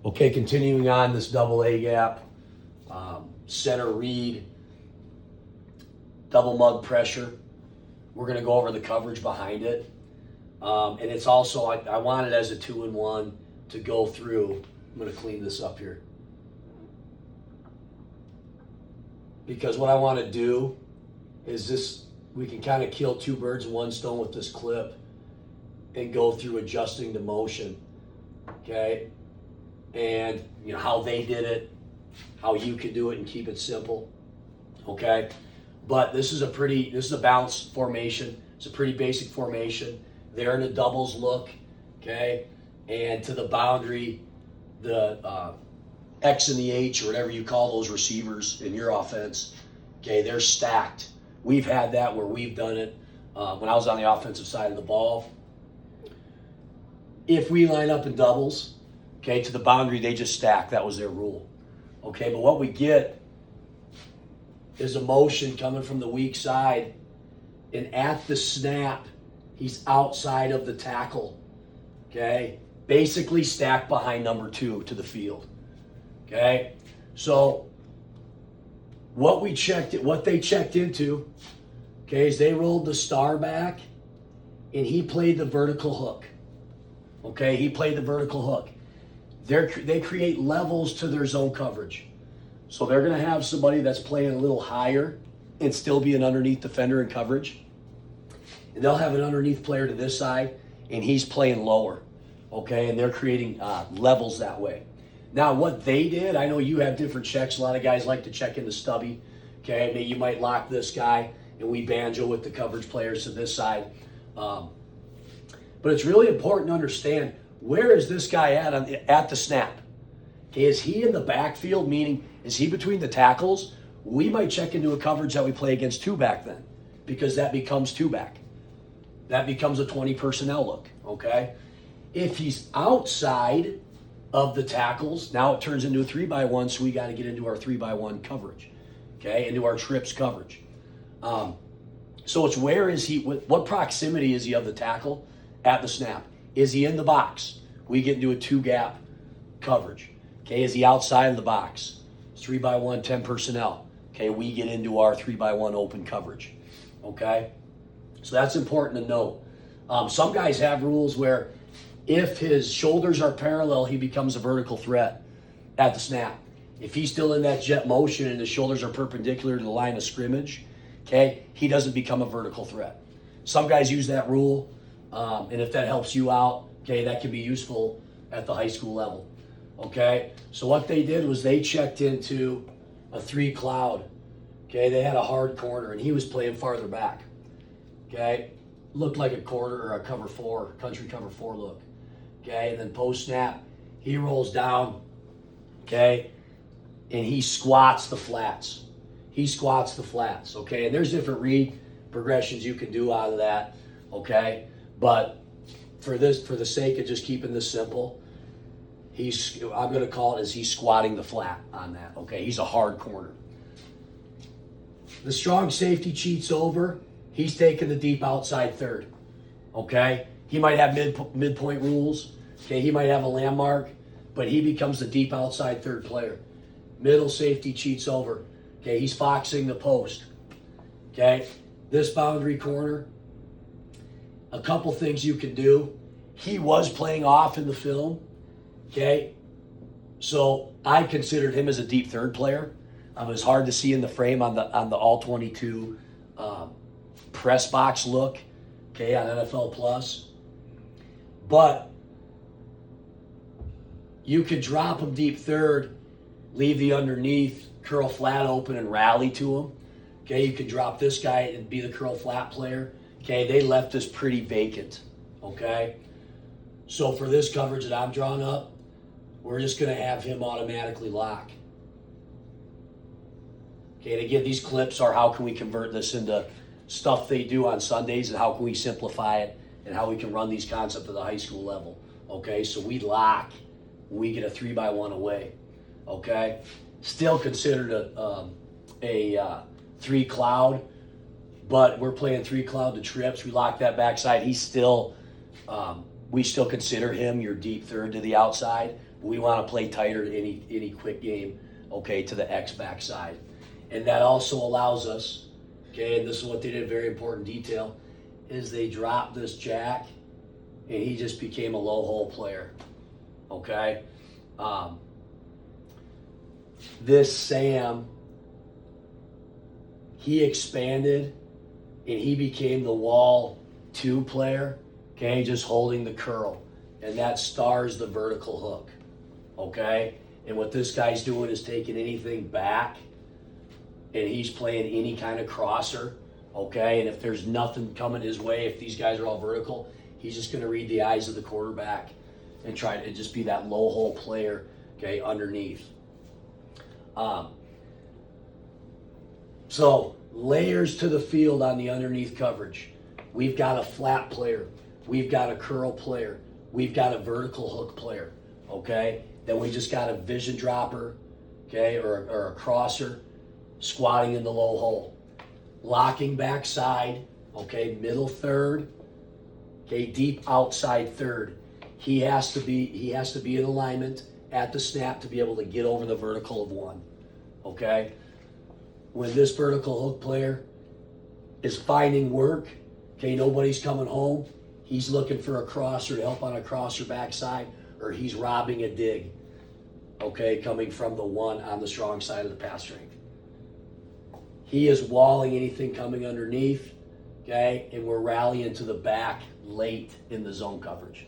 Okay, continuing on this double A gap, center read, double mug pressure. We're going to go over the coverage behind it. And it's also, I want it as a 2-in-1 to go through. I'm going to clean this up here. Because what I want to do is this, we can kind of kill two birds with one stone with this clip and go through adjusting the motion, okay? And you know how they did it, how you can do it and keep it simple, okay? But this is a balanced formation. It's a pretty basic formation. They're in a doubles look, okay? And to the boundary, the X and the H, or whatever you call those receivers in your offense, okay, they're stacked. We've had that where we've done it when I was on the offensive side of the ball. If we line up in doubles, okay, to the boundary, they just stack. That was their rule. Okay, but what we get is a motion coming from the weak side, and at the snap, he's outside of the tackle, okay? Basically stacked behind number 2 to the field, okay? So what they checked into, okay, is they rolled the star back, and he played the vertical hook, okay? He played the vertical hook. They create levels to their zone coverage. So they're going to have somebody that's playing a little higher and still be an underneath defender in coverage. And they'll have an underneath player to this side, and he's playing lower, okay? And they're creating levels that way. Now, what they did, I know you have different checks. A lot of guys like to check in the stubby, okay? Maybe you might lock this guy, and we banjo with the coverage players to this side. But it's really important to understand, where is this guy at the snap? Okay, is he in the backfield, meaning is he between the tackles? We might check into a coverage that we play against 2-back then, because that becomes 2-back. That becomes a 20 personnel look, okay? If he's outside of the tackles, now it turns into a 3-by-1, so we got to get into our 3-by-1 coverage, okay, into our trips coverage. So it's where is he, what proximity is he of the tackle at the snap? Is he in the box? We get into a 2-gap coverage. Okay, is he outside of the box? It's 3-by-1, 10 personnel. Okay, we get into our 3-by-1 open coverage. Okay, so that's important to know. Some guys have rules where if his shoulders are parallel, he becomes a vertical threat at the snap. If he's still in that jet motion and his shoulders are perpendicular to the line of scrimmage, okay, he doesn't become a vertical threat. Some guys use that rule, and if that helps you out, okay, that can be useful at the high school level. Okay, so what they did was they checked into a 3 cloud. Okay, they had a hard corner, and he was playing farther back. Okay, looked like a quarter or a cover 4, country cover 4 look. Okay, and then post snap, he rolls down. Okay, and he squats the flats. He squats the flats. Okay, and there's different read progressions you can do out of that. Okay, but for the sake of just keeping this simple, I'm going to call it as he's squatting the flat on that. Okay, he's a hard corner. The strong safety cheats over. He's taking the deep outside third. Okay, he might have midpoint rules. Okay, he might have a landmark, but he becomes the deep outside third player. Middle safety cheats over. Okay, he's foxing the post. Okay, this boundary corner. A couple things you can do. He was playing off in the film. Okay, so I considered him as a deep third player. It was hard to see in the frame on the all 22 press box look, okay, on NFL Plus. But you could drop him deep third, leave the underneath, curl flat open, and rally to him. Okay, you could drop this guy and be the curl flat player. Okay, they left this pretty vacant. Okay, so for this coverage that I'm drawing up, we're just going to have him automatically lock. Okay, and again, these clips are how can we convert this into stuff they do on Sundays, and how can we simplify it, and how we can run these concepts at the high school level. Okay, so we lock, we get a 3-by-1 away. Okay, still considered a 3 cloud, but we're playing 3 cloud to trips. We lock that backside. He's still we still consider him your deep third to the outside. We want to play tighter any quick game, okay, to the X backside. And that also allows us, okay, and this is what they did, very important detail, is they dropped this jack and he just became a low hole player, okay? This Sam, he expanded and he became the wall 2 player, okay, just holding the curl. And that stars the vertical hook, okay? And what this guy's doing is taking anything back and he's playing any kind of crosser, okay? And if there's nothing coming his way, if these guys are all vertical, he's just gonna read the eyes of the quarterback and try to just be that low hole player, okay, underneath. So layers to the field on the underneath coverage. We've got a flat player. We've got a curl player. We've got a vertical hook player, okay? Then we just got a vision dropper, okay, or a crosser squatting in the low hole. Locking backside, okay, middle third, okay, deep outside third. He has to be in alignment at the snap to be able to get over the vertical of 1, okay? When this vertical hook player is finding work, okay, nobody's coming home, he's looking for a crosser to help on a crosser backside, or he's robbing a dig, okay, coming from the 1 on the strong side of the pass strength. He is walling anything coming underneath, okay, and we're rallying to the back late in the zone coverage.